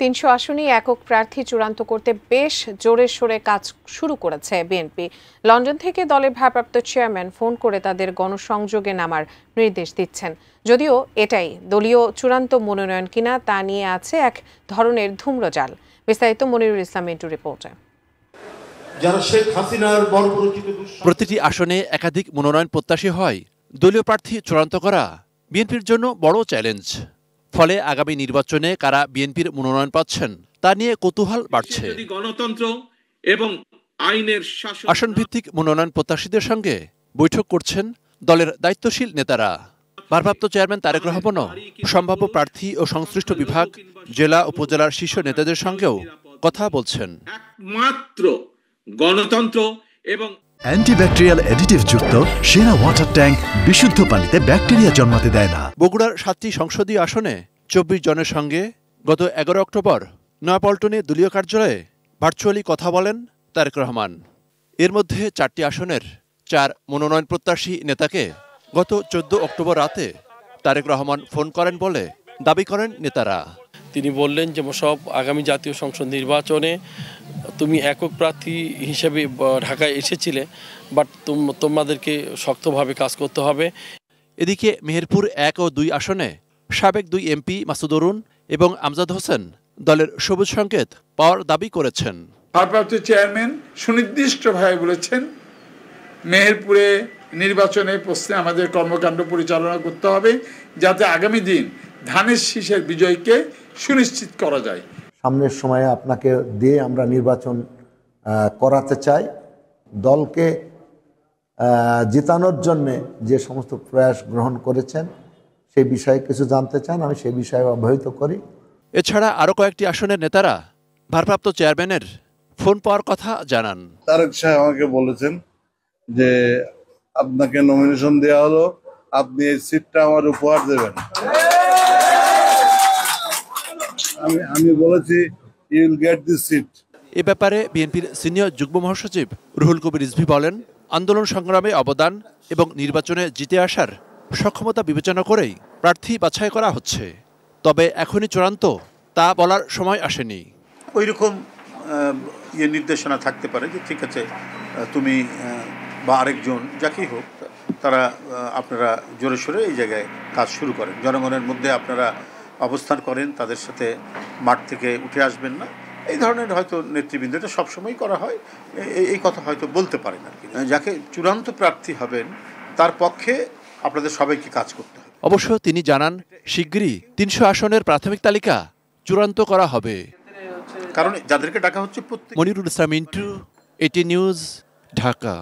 ৩০০ আসনেই একক প্রার্থী চূড়ান্ত করতে বেশ জোরে সোরে কাজ শুরু করেছে বিএনপি। লন্ডন থেকে দলের ভারপ্রাপ্ত চেয়ারম্যান ফোন করে তাদের গণসংযোগে নামার নির্দেশ দিচ্ছেন। যদিও এটাই দলীয় চূড়ান্ত মনোনয়ন কিনা তা নিয়ে আছে এক ধরনের ধূম্রজাল। বিস্তারিত মনিরুল ইসলাম মিন্টু রিপোর্টে। প্রতিটি আসনে একাধিক মনোনয়ন প্রত্যাশী হয় দলীয় প্রার্থী চূড়ান্ত করা বিএনপির জন্য বড় চ্যালেঞ্জ। ফলে আগামী নির্বাচনে কারা বিএনপির মনোনয়ন পাচ্ছেন তা নিয়ে কৌতূহল বাড়ছে। গণতন্ত্র এবং আইনের শাসন আসনভিত্তিক মনোনয়ন প্রত্যাশীদের সঙ্গে বৈঠক করছেন দলের দায়িত্বশীল নেতারা। ভারপ্রাপ্ত চেয়ারম্যান তারেক রহমানও সম্ভাব্য প্রার্থী ও সংশ্লিষ্ট বিভাগ, জেলা উপজেলার শীর্ষ নেতাদের সঙ্গেও কথা বলছেন। একমাত্র গণতন্ত্র এবং অ্যান্টিব্যাকটেরিয়াল অ্যাডিটিভ যুক্ত সেরা ওয়াটার ট্যাঙ্ক বিশুদ্ধ পানিতে ব্যাকটেরিয়া জন্মাতে দেয় না। বগুড়ার 7টি সংসদীয় আসনে 24 জনের সঙ্গে গত 11 অক্টোবর নয়াপল্টনে দলীয় কার্যালয়ে ভার্চুয়ালি কথা বলেন তারেক রহমান। এর মধ্যে 4টি আসনের 4 মনোনয়ন প্রত্যাশী নেতাকে গত 14 অক্টোবর রাতে তারেক রহমান ফোন করেন বলে দাবি করেন নেতারা। তিনি বললেন যে সব আগামী জাতীয় সংসদ নির্বাচনে তুমি একক প্রার্থী হিসেবে ঢাকায় এসেছিলে, বাট তোমাদেরকে শক্তভাবে কাজ করতে হবে। এদিকে মেহেরপুর 1 ও 2 আসনে সাবেক 2 এমপি মাসুদ অরুণ এবং আমজাদ হোসেন দলের সবুজ সংকেত পাওয়ার দাবি করেছেন। ভারপ্রাপ্ত চেয়ারম্যান সুনির্দিষ্টভাবে বলেছেন, মেহেরপুরে নির্বাচনে প্রশ্নে আমাদের কর্মকাণ্ড পরিচালনা করতে হবে যাতে আগামী দিন ধানের শীষের বিজয়কে সুনিশ্চিত করা যায়। সামনের সময়ে আপনাকে দিয়ে আমরা নির্বাচন করাতে চাই। দলকে জিতানোর জন্য যে সমস্ত প্রয়াস গ্রহণ করেছেন সেই বিষয়ে কিছু জানতে চান, আমি সেই বিষয়ে অবহিত করি। এছাড়া আরও কয়েকটি আসনের নেতারা ভারপ্রাপ্ত চেয়ারম্যানের ফোন পাওয়ার কথা জানান। তারেক সাহেব আমাকে বলেছেন যে আপনাকে নমিনেশন দেওয়া হলো, আপনি এই সিটটা আমার উপহার দেবেন। আমি বলেছি you will get this seat. এ ব্যাপারে বিএনপির সিনিয়র যুগ্ম মহাসচিব রুহুল কবির রিজভী বলেন, আন্দোলন সংগ্রামে অবদান এবং নির্বাচনে জিতে আসার সক্ষমতা বিবেচনা করেই প্রার্থী বাছাই করা হচ্ছে। তবে এখনই চূড়ান্ত তা বলার সময় আসেনি। ওই রকম নির্দেশনা থাকতে পারে যে ঠিক আছে তুমি বা আরেকজন যাকেই হোক তারা আপনারা জোরে সোরে এই জায়গায় কাজ শুরু করেন, জনগণের মধ্যে আপনারা অবস্থান করেন, তাদের সাথে মাঠ থেকে উঠে আসবেন না, এই ধরনের হয়তো নেতৃবৃন্দ, এটা সবসময় করা হয়, এই কথা হয়তো বলতে পারেন আর কি। যাকে চূড়ান্ত প্রার্থী হবেন তার পক্ষে আপনাদের সবাইকে কাজ করতে হবে। অবশ্য তিনি জানান, শিগগিরই 300 আসনের প্রাথমিক তালিকা চূড়ান্ত করা হবে। কারণ যাদেরকে ডাকা হচ্ছে মনিরুল ইসলাম মিন্টু, AT নিউজ, ঢাকা।